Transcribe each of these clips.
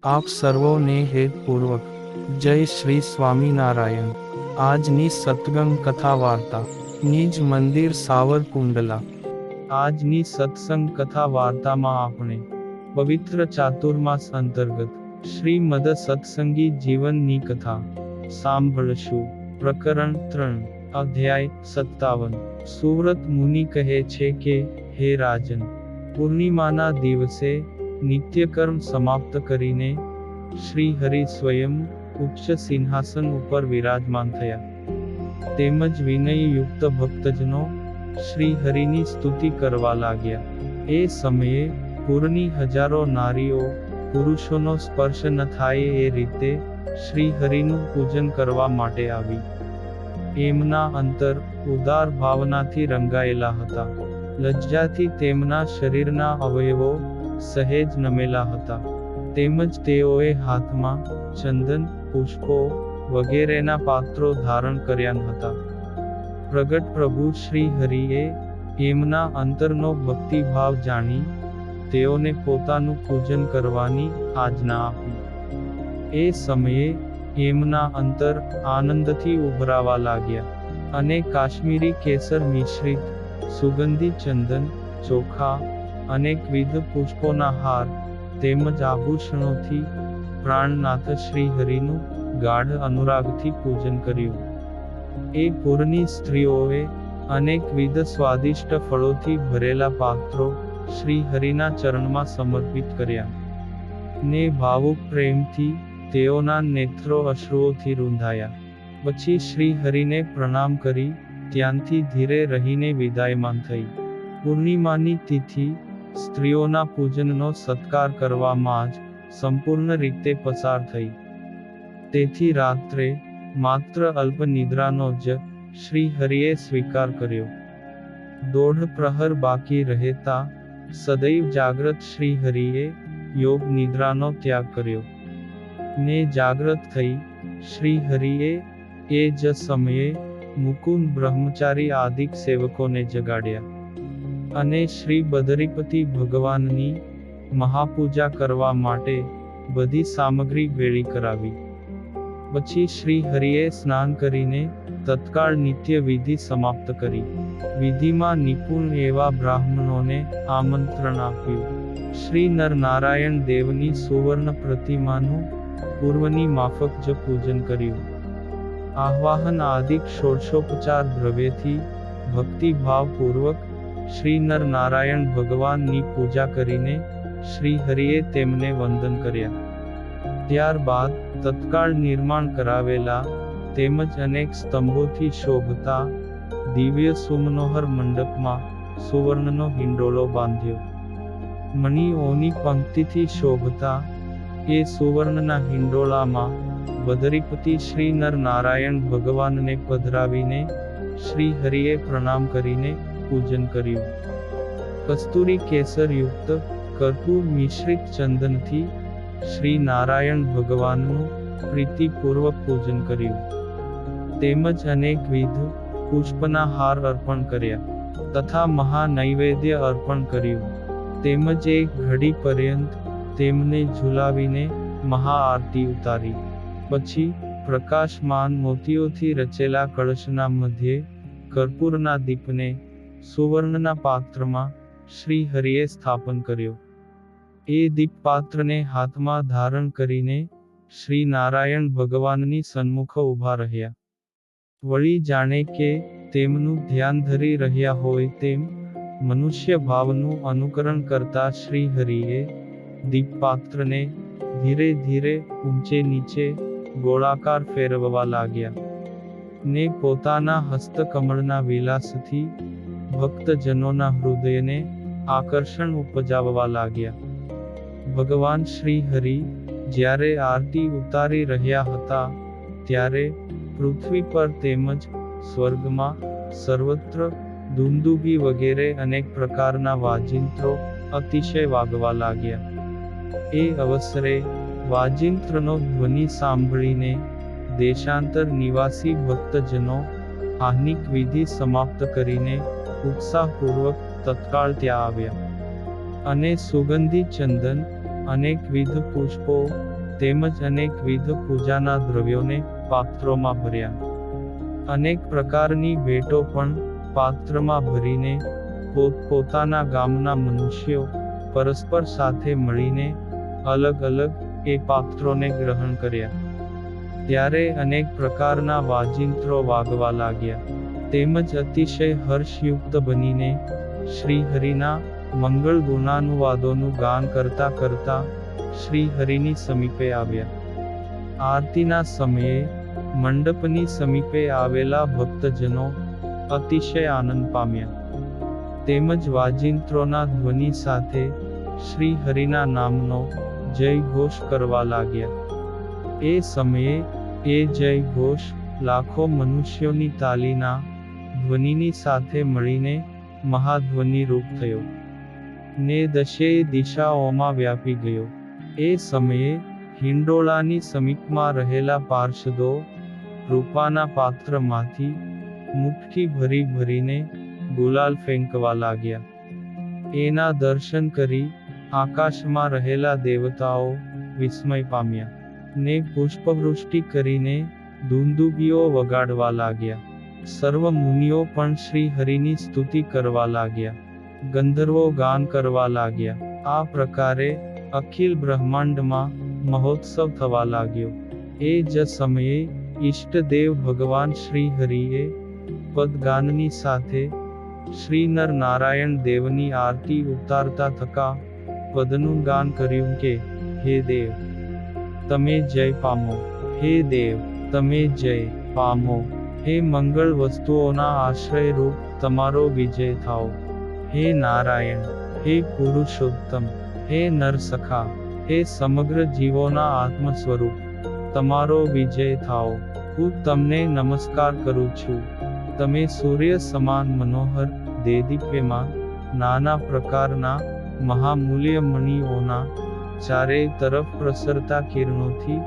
આપ સર્વોને હેતપૂર્વક જય શ્રી સ્વામિનારાયણ। આજની સત્સંગ કથા વાર્તા નિજ મંદિર સાવરકુંડલા। આજની સત્સંગ કથા વાર્તામાં આપણે પવિત્ર ચાતુર્માસ અંતર્ગત શ્રીમદ સત્સંગી જીવનની કથા સાંભળશું। પ્રકરણ 3, અધ્યાય 57। સુવ્રત મુનિ કહે છે કે, હે રાજન, પૂર્ણિમાના દિવસે નિત્યકર્મ સમાપ્ત કરીને શ્રી હરિ સ્વયં ઉચ્ચ સિંહાસન ઉપર વિરાજમાન થયા। તેમજ વિનયયુક્ત ભક્તજનો શ્રી હરિની સ્તુતિ કરવા લાગ્યા। એ સમયે પુરની હજારો નારીઓ પુરુષોનો સ્પર્શ ન થાય એ રીતે શ્રી હરિનું પૂજન કરવા માટે આવી। એમના અંતર ઉદાર ભાવનાથી રંગાયેલા હતા। લજ્જાથી તેમના શરીરના અવયવો સહેજ નમેલા હતા। તેમજ તેઓએ હાથમાં ચંદન, પુષ્પો વગેરેના પાત્રો ધારણ કર્યા હતા। પ્રગટ પ્રભુ શ્રી હરિએ એમના અંતરનો ભક્તિભાવ જાણી તેઓને પોતાનું પૂજન કરવાની આજ્ઞા આપી। એ સમયે એમના અંતર આનંદથી ઉભરાવા લાગ્યા અને કાશ્મીરી કેસર મિશ્રિત સુગંધી ચંદન, ચોખા, અનેકવિધ પુષ્પોના હાર તેમજ આભૂષણોથી પ્રાણનાથ શ્રી હરિનું ગાઢ અનુરાગથી પૂજન કર્યું। એ પુરની સ્ત્રીઓએ અનેકવિધ સ્વાદિષ્ટ ફળોથી ભરેલા પાત્રો શ્રી હરિના ચરણમાં સમર્પિત કર્યા ને ભાવુક પ્રેમથી તેઓના નેત્રો અશ્રુઓથી રૂંધાયા। પછી શ્રી હરિને પ્રણામ કરી ત્યાંથી ધીરે રહીને વિદાયમાન થઈ। પૂર્ણિમાની તિથિ સ્ત્રીઓના પૂજનનો સત્કાર કરવામાં જ સંપૂર્ણ રીતે પસાર થઈ। તેથી રાત્રે માત્ર અલ્પ નિદ્રાનો જ શ્રી હરિએ સ્વીકાર કર્યો। દોઢ પ્રહર બાકી રહેતા સદૈવ જાગ્રત શ્રી હરિએ યોગ નિદ્રાનો ત્યાગ કર્યો ને જાગ્રત થઈ શ્રી હરિએ એ જ સમયે મુકુંદ બ્રહ્મચારી આદિક સેવકોને જગાડ્યા અને શ્રી બદરીપતિ ભગવાનની મહાપૂજા કરવા માટે બધી સામગ્રી ભેળી કરાવી। પછી શ્રી હરિએ સ્નાન કરીને તત્કાળ નિત્ય વિધિ સમાપ્ત કરી। વિધિમાં નિપુણ એવા બ્રાહ્મણોને આમંત્રણ આપ્યું। શ્રી નરનારાયણ દેવની સુવર્ણ પ્રતિમાનું પૂર્વની માફક જ પૂજન કર્યું। આહ્વાહન આદિક ષોડશોપચાર દ્રવ્યથી ભક્તિભાવપૂર્વક શ્રી નરનારાયણ ભગવાનની પૂજા કરીને શ્રી હરિએ તેમને વંદન કર્યા। ત્યારબાદ તત્કાળ નિર્માણ કરાવેલા તેમજ અનેક સ્તંભોથી શોભતા દિવ્ય સુમનોહર મંડપમાં સુવર્ણનો હિંડોળો બાંધ્યો। મણિઓની પંક્તિથી શોભતા એ સુવર્ણના હિંડોળામાં બદરીપતિ શ્રી નરનારાયણ ભગવાનને પધરાવીને શ્રી હરિએ પ્રણામ કરીને પૂજન કર્યું। કસ્તુરી કેસરયુક્ત કર્પૂર મિશ્રિત ચંદનથી શ્રી નારાયણ ભગવાનનું પ્રીતિપૂર્વક પૂજન કર્યું। તેમજ અનેકવિધ પુષ્પના હાર અર્પણ કર્યા તથા મહાનૈવેદ્ય અર્પણ કર્યું। તેમજ એક ઘડી પર્યંત તેમને ઝુલાવીને મહાઆરતી ઉતારી। પછી પ્રકાશમાન મોતીઓથી રચેલા કળશના મધ્યે કર્પૂરના દીપને સુવર્ણના પાત્રમાં શ્રી હરિએ સ્થાપન કર્યો। એ દીપપાત્રને હાથમાં ધારણ કરીને શ્રી નારાયણ ભગવાનની સન્મુખ ઊભા રહ્યા। વળી જાણે કે તેમનું ધ્યાન ધરી રહ્યા હોય તેમ મનુષ્ય ભાવનું અનુકરણ કરતા શ્રી હરિએ દીપપાત્રને ધીરે ધીરે ઊંચે નીચે ગોળાકાર ફેરવવા લાગ્યા ને પોતાના હસ્તકમળના વિલાસથી ભક્તજનોના હૃદયને આકર્ષણ ઉપજાવવા લાગ્યા। ભગવાન શ્રી હરિ જ્યારે આરતી ઉતારી રહ્યા હતા ત્યારે પૃથ્વી પર તેમજ સ્વર્ગમાં સર્વત્ર દુંદુભી વગેરે અનેક પ્રકારના વાજિંત્રો અતિશય વાગવા લાગ્યા। એ અવસરે વાજિંત્રનો ધ્વનિ સાંભળીને દેશાંતર નિવાસી ભક્તજનો આહ્નિક વિધિ સમાપ્ત કરીને ઉત્સાહપૂર્વક તત્કાળ ત્યાં આવ્યા અને સુગંધી ચંદન, અનેકવિધ પુષ્પો તેમજ અનેકવિધ પૂજાના દ્રવ્યોને પાત્રોમાં ભર્યા. અનેક પ્રકારની ભેટો પણ પાત્રમાં ભરીને પોતપોતાના ગામના મનુષ્યો પરસ્પર સાથે મળીને અલગ અલગ એ પાત્રોને ગ્રહણ કર્યા. ત્યારે અનેક પ્રકારના વાજિંત્રો વાગવા લાગ્યા, તેમજ અતિશય હર્ષયુક્ત બનીને શ્રીહરિના મંગળ ગુણાનુવાદોનું ગાન કરતા કરતા શ્રીહરિની સમીપે આવ્યા. આરતીના સમયે મંડપની સમીપે આવેલા ભક્તજનો અતિશય આનંદ પામ્યા, તેમજ વાજિંત્રોના ધ્વનિ સાથે શ્રીહરિના નામનો જય ઘોષ કરવા લાગ્યા. એ સમયે એ જય ઘોષ લાખો મનુષ્યોની તાલીના ધ્વનિની સાથે મળીને મહાધ્વનિ રૂપ થયો ને દશેય દિશાઓમાં વ્યાપી ગયો. એ સમયે હિંડોળાની સમીપમાં રહેલા પાર્ષદો રૂપાના પાત્રમાંથી મુઠ્ઠી ભરી ભરીને ગુલાલ ફેંકવા લાગ્યા. એના દર્શન કરી આકાશમાં રહેલા દેવતાઓ વિસ્મય પામ્યા ને પુષ્પવૃષ્ટિ કરીને દુંદુબીઓ વગાડવા લાગ્યા. સર્વ મુનિઓ પણ શ્રી હરિની સ્તુતિ કરવા લાગ્યા, ગંધર્વો ગાન કરવા લાગ્યા. આ પ્રકારે અખિલ બ્રહ્માંડમાં મહોત્સવ થવા લાગ્યો. એ જ સમયે ઈષ્ટદેવ ભગવાન શ્રી હરિએ પદગાનની સાથે શ્રી નર નારાયણ દેવની આરતી ઉતારતા થકા પદનું ગાન કર્યું કે હે દેવ તમે જય પામો, હે દેવ તમે જય પામો, હે મંગળ વસ્તુઓના આશ્રય રૂપ તમારો વિજય થાઓ, હે નારાયણ, હે પુરુષોત્તમ, હે નરસખા, હે સમગ્ર જીવોના આત્મ સ્વરૂપ તમારો વિજય થાઓ. હું તમને નમસ્કાર કરું છું. તમે સૂર્ય સમાન મનોહર દેદીપ્યમાન નાના પ્રકારના મહામૂલ્ય મણિઓના ચારેય તરફ પ્રસરતા કિરણોથી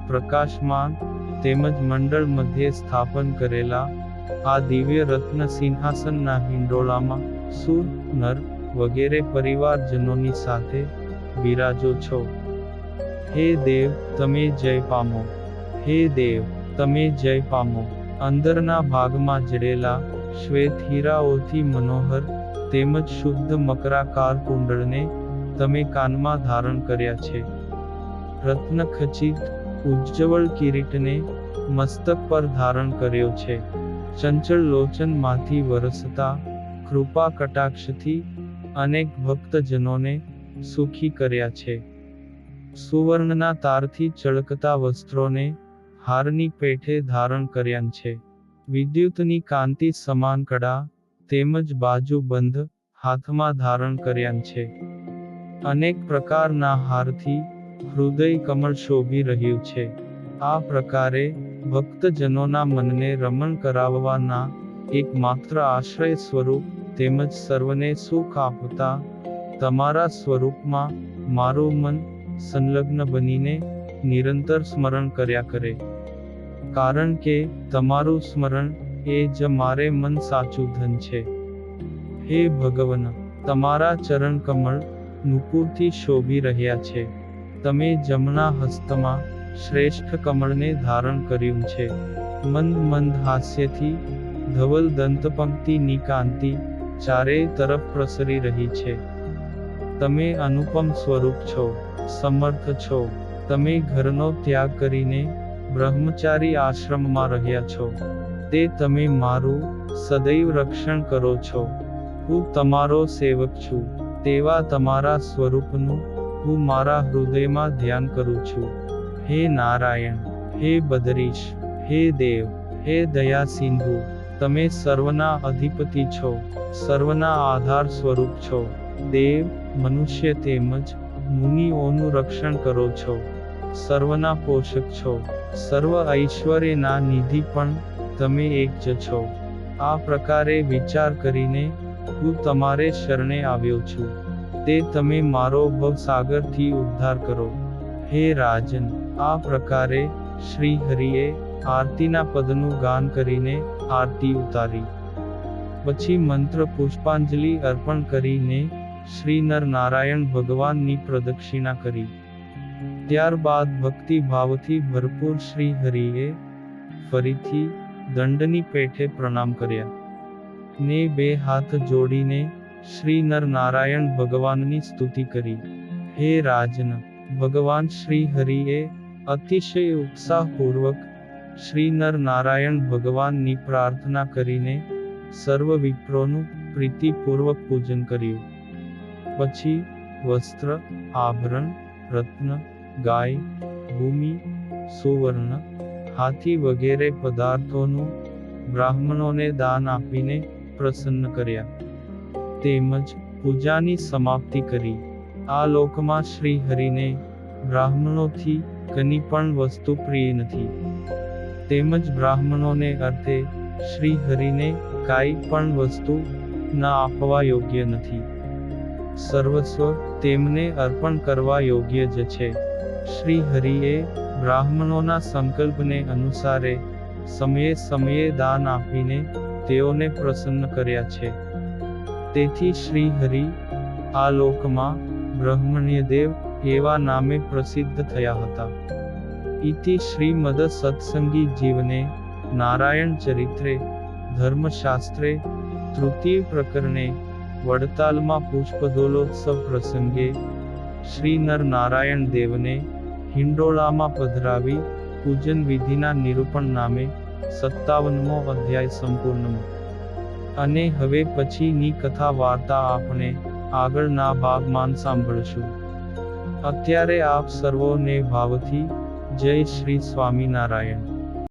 પ્રકાશમાન તેમજ મંડળ મધ્યે સ્થાપન કરેલા આ દિવ્ય રત્ન સિંહાસનના હિંડોળામાં સુર નર વગેરે પરિવારજનોની સાથે બિરાજો છો. હે દેવ તમે જય પામો, હે દેવ તમે જય પામો. અંદરના ભાગમાં જડેલા શ્વેત હીરાઓથી મનોહર તેમજ શુદ્ધ મકરાકાર કુંડળને તમે કાનમાં ધારણ કર્યા છે. રત્ન ખચિત ઉજ્જવળ કિરીટને મસ્તક પર ધારણ કર્યો છે. ચંચળ લોચનમાંથી વરસતા કૃપા કટાક્ષથી અનેક ભક્તજનોને સુખી કર્યા છે. સુવર્ણના તારથી ચળકતા વસ્ત્રોને હારની પેઠે ધારણ કર્યા છે. વિદ્યુતની કાંતિ સમાન કડા તેમજ બાજુબંધ હાથમાં ધારણ કર્યા છે. અનેક પ્રકારના હારથી હૃદય કમળ શોભી રહ્યું છે. આ પ્રકારે ભક્તજનોના મનને રમણ કરાવવાના એકમાત્ર આશ્રય સ્વરૂપ તેમજ સર્વને સુખ આપતા તમારા સ્વરૂપમાં મારું મન સંલગ્ન બનીને નિરંતર સ્મરણ કર્યા કરે. કારણ કે તમારું સ્મરણ એ જ મારે મન સાચું ધન છે. હે ભગવન, તમારા ચરણ કમળ નુપુરથી શોભી રહ્યા છે. તમે જમણા હસ્તમાં શ્રેષ્ઠ કમળને ધારણ કર્યું છે. મંદ મંદ હાસ્યથી ધવલ દંતપંક્તિની કાંતિ ચારેય તરફ પ્રસરી રહી છે. તમે અનુપમ સ્વરૂપ છો, સમર્થ છો. તમે ઘરનો ત્યાગ કરીને બ્રહ્મચારી આશ્રમમાં રહ્યા છો. તે તમે મારું સદૈવ રક્ષણ કરો છો. હું તમારો સેવક છું. તેવા તમારા સ્વરૂપનું હું મારા હૃદયમાં ધ્યાન કરું છું. હે નારાયણ, હે બદરીશ, હે દેવ, હે દયા સિંધુ, તમે સર્વના અધિપતિ છો, સર્વના આધાર સ્વરૂપ છો. દેવ, મનુષ્ય તેમજ મુનિઓનું રક્ષણ કરો છો. સર્વના પોષક છો. સર્વ ઐશ્વર્યના નિધિ પણ તમે એક જ છો. આ પ્રકારે વિચાર કરીને હું તમારે શરણે આવ્યો છું. તે તમે મારો ભવસાગરથી ઉદ્ધાર કરો. હે રાજન, આ પ્રકારે શ્રી હરિએ આરતીના પદનું ગાન કરીને આરતી ઉતારી. પછી મંત્ર પુષ્પાંજલિ અર્પણ કરીને શ્રી નર નારાયણ ભગવાનની પ્રદક્ષિણા કરી. ત્યારબાદ ભક્તિ ભાવથી ભરપૂર શ્રી હરિએ ફરીથી દંડની પેઠે પ્રણામ કર્યા ને 2 હાથ જોડીને શ્રી નર નારાયણ ભગવાનની સ્તુતિ કરી. હે રાજન, ભગવાન શ્રી હરિએ અતિશય ઉત્સાહપૂર્વક શ્રી નર નારાયણ ભગવાનની પ્રાર્થના કરીને સર્વ વિપ્રોનું પ્રીતિપૂર્વક પૂજન કર્યું. પછી વસ્ત્ર, આભરણ, રત્ન, ગાય, ભૂમિ, સુવર્ણ, હાથી વગેરે પદાર્થોનું બ્રાહ્મણોને દાન આપીને પ્રસન્ન કર્યા. તેમજ પૂજાની સમાપ્તિ કરી. આ લોકમાં શ્રી હરિને બ્રાહ્મણોથી કની પણ વસ્તુ પ્રિય નથી. તેમજ બ્રાહ્મણોને અર્થે શ્રી હરિને કાંઈ પણ વસ્તુ ન આપવા યોગ્ય નથી. સર્વસ્વ તેમને અર્પણ કરવા યોગ્ય જ છે. શ્રી હરિએ બ્રાહ્મણોના સંકલ્પને અનુસારે સમયે સમયે દાન આપીને તેઓને પ્રસન્ન કર્યા છે. તેથી શ્રી હરિ આ લોકમાં બ્રહ્મણ્યદેવ એવા નામે પ્રસિદ્ધ થયા હતા. ઇતિ શ્રીમદ સત્સંગી જીવને નારાયણ ચરિત્રે ધર્મશાસ્ત્રે તૃતીય પ્રકરણે વડતાલમાં પુષ્પદોલોત્સવ પ્રસંગે શ્રી નર નારાયણ દેવને હિંડોળામાં પધરાવી પૂજન વિધિના નિરૂપણ નામે 57મો અધ્યાય સંપૂર્ણ. અને હવે પછીની કથા વાર્તા આપણે આગળના ભાગમાં સાંભળશું. અત્યારે આપ સર્વોને ભાવથી જય શ્રી સ્વામિનારાયણ.